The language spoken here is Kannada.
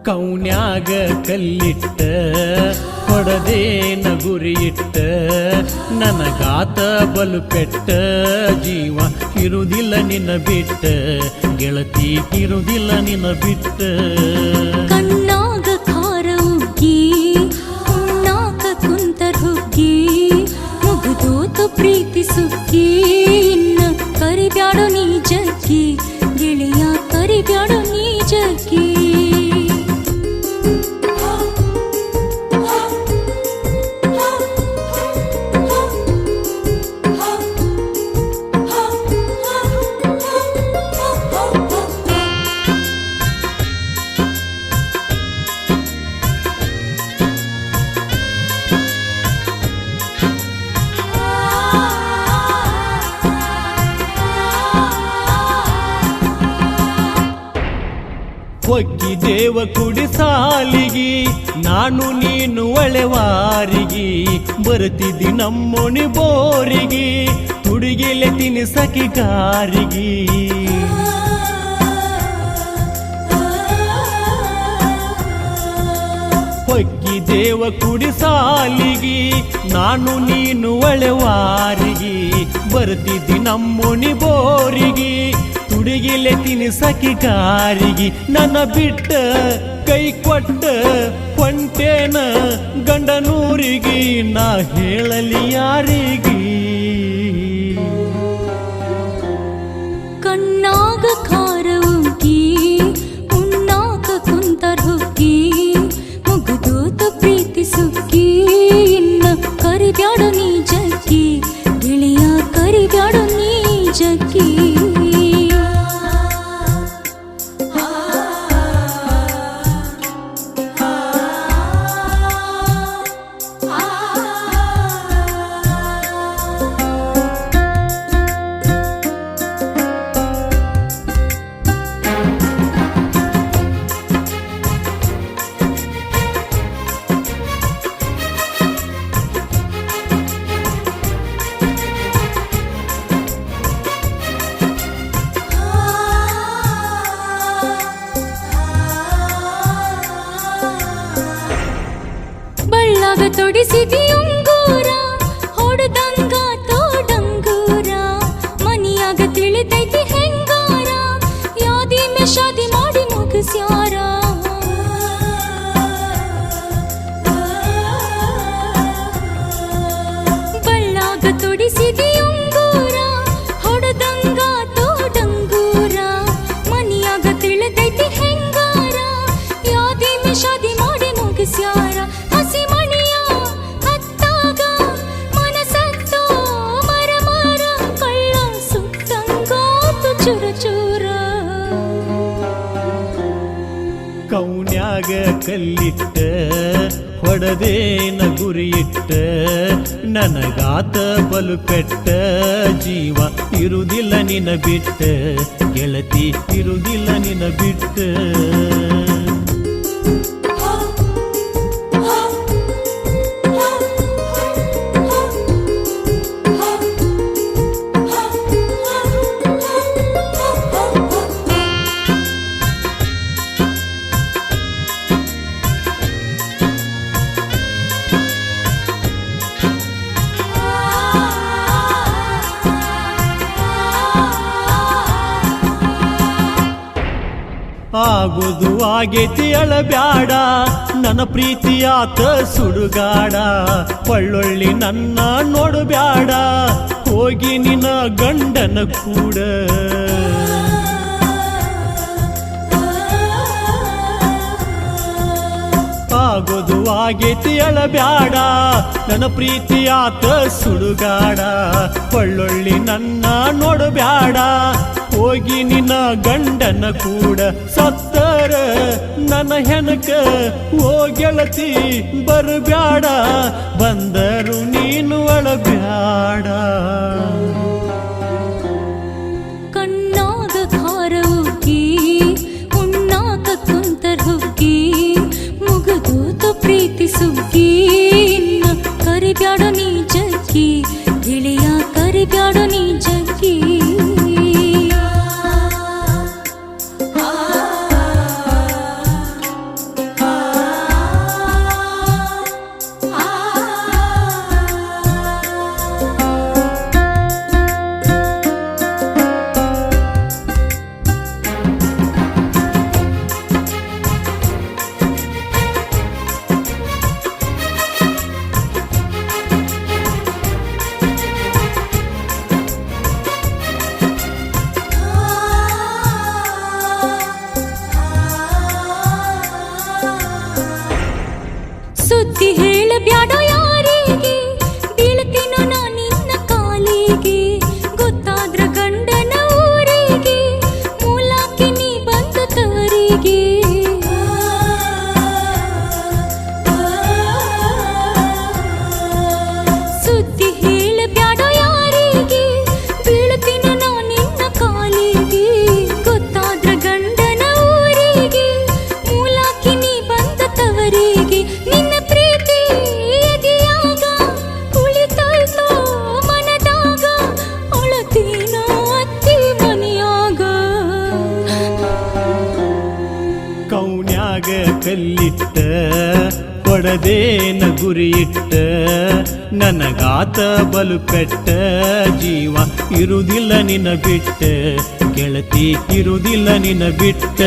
ಕೌನ್ಯಾಗ ಕಲ್ಲಿಟ್ಟ ಹೊಡದೇನ ಗುರಿಯಿಟ್ಟ ನನಗಾತ ಬಲು ಪೆಟ್ಟ ಜೀವ ಇರುವುದಿಲ್ಲ ನಿನ್ನ ಬಿಟ್ಟ ಗೆಳತಿ ಇರುವುದಿಲ್ಲ ನಿನ್ನ ಬಿಟ್ಟ ಕಣ್ಣಾಗ ಖಾರ ಉಗ್ಗಿ ಉಣ್ಣಾಕ ಕುಂತರ್ ಹುಗ್ಗಿ ಮುಗಿದೋತು ಪ್ರೀತಿ ಸುಗ್ಗಿ ಇನ್ನ ಕರಿಬ್ಯಾಡೋ ನೀ ಜಗ್ಗಿ ಗೆಳೆಯ ಕರಿಬ್ಯಾಡೋ ನೀ ಜಗ್ಗಿ ಒಗ್ಗಿದೇವ ಕುಡಿ ಸಾಲಿಗಿ ನಾನು ನೀನು ಒಳೆವಾರಿಗಿ ಬರ್ತಿದ್ದಿ ನಮ್ಮೋಣಿ ಬೋರಿಗಿ ಹುಡುಗಿಲೆ ತಿನಿಸಕಿ ಗಾರಿಗಿ ಒಗ್ಗಿದೇವ ಕುಡಿ ಸಾಲಿಗಿ ನಾನು ನೀನು ಒಳೆವಾರಿಗಿ ಬರ್ತಿದ್ದಿ ನಮ್ಮೋಣಿ ಬೋರಿಗಿ ಹುಡುಗಿಲೆ ತಿನಿಸಕಿ ಗಾರಿಗಿ ನನ್ನ ಬಿಟ್ಟ ಕೈ ಕೊಟ್ಟ ಕೊಂಟೇನ ಗಂಡನೂರಿಗಿ ನಾ ಹೇಳಲಿ ಯಾರಿಗಿ ಕಣ್ಣಾಗ ಖಾರ ಉಗ್ಗಿ ಉಣ್ಣಾಕ ಕುಂತರ್ ಹುಗ್ಗಿ ಮುಗಿದೋತು ಪ್ರೀತಿ ಸುಗ್ಗಿ ಇನ್ನ ಕರಿಬ್ಯಾಡೋ ನೀ ಜಗ್ಗಿ ಗೆಳೆಯ ಕರಿಬ್ಯಾಡೋ ನೀ ಜಗ್ಗಿ ತೊಡಿಸಿದಿ ಉಂಗೂರ ಹೊಡೆದಂಗ ತೋಡಂಗೂರ ಮನಿಯಾಗ ತಿಳಿತೈತಿ ಹೆಂಗಾರ ಯಾದಿ ಶಾದಿ ಮಾಡಿ ಮುಗಿಸ್ಯಾರ ಬಳ್ಳಾಗ ತೊಡಿಸಿದಿ ಉಂಗೂರ ಹೊಡೆದಂಗ ತೋಡಂಗೂರ ಮನಿಯಾಗ ತಿಳಿತೈತಿ ಹೆಂಗಾರ ಯಾದಿ ಶಾದಿ ಮಾಡಿ ಮುಗಿಸ್ಯಾರ ಕೌನ್ಯಾಗ ಕಲ್ಲಿಟ್ಟ ಹೊಡದೇನ ಗುರಿಯಿಟ್ಟ ನನಗಾತ ಬಲು ಪೆಟ್ಟ ಜೀವ ಇರುವುದಿಲ್ಲ ನಿನ್ನ ಬಿಟ್ಟ ಗೆಳತಿ ಇರುವುದಿಲ್ಲ ನಿನ್ನ ಬಿಟ್ಟ ಆಗುದು ಆಗೇತಿ ಅಳಬ್ಯಾಡ ನನ್ನ ಪ್ರೀತಿಯಾತ ಸುಡುಗಾಡ ಒಳ್ಳೊಳ್ಳಿ ನನ್ನ ನೋಡಬ್ಯಾಡ ಹೋಗಿ ನಿನ್ನ ಗಂಡನ ಕೂಡ ಆಗೋದು ಆಗೇತಿ ಅಳಬ್ಯಾಡ ನನ್ನ ಪ್ರೀತಿಯಾತ ಸುಡುಗಾಡ ಒಳ್ಳೊಳ್ಳಿ ನನ್ನ ನೋಡಬ್ಯಾಡ ಹೋಗಿ ನಿನ್ನ ಗಂಡನ ಕೂಡ ಸತ್ತರ ನನ್ನ ಹೆನಕ ಓ ಗೆಳತಿ ಬರಬ್ಯಾಡ ಬಂದರು ನೀನು ಅಳಬ್ಯಾಡ ಕಣ್ಣಾಗ ಖಾರ ಉಗ್ಗಿ ಉಣ್ಣಾಕ ಕುಂತರ್ ಹುಗ್ಗಿ ಮುಗಿದೋತು ಪ್ರೀತಿ ಸುಗ್ಗಿ ಇನ್ನ ಕರಿಬ್ಯಾಡೋ ನೀ ಜಗ್ಗಿ ಗೆಳೆಯ ಕರಿಬ್ಯಾಡೋ ನೀ ಜಗ್ಗಿ ಕೈಯಲ್ಲಿಟ್ಟ ಕೊಡದೇನ ಗುರಿಯಿಟ್ಟ ನನಗಾತ ಬಲು ಪೆಟ್ಟ ಜೀವ ಇರುವುದಿಲ್ಲ ನಿನ್ನ ಬಿಟ್ಟ ಗೆಳತಿ ಇರುವುದಿಲ್ಲ ನಿನ್ನ ಬಿಟ್ಟ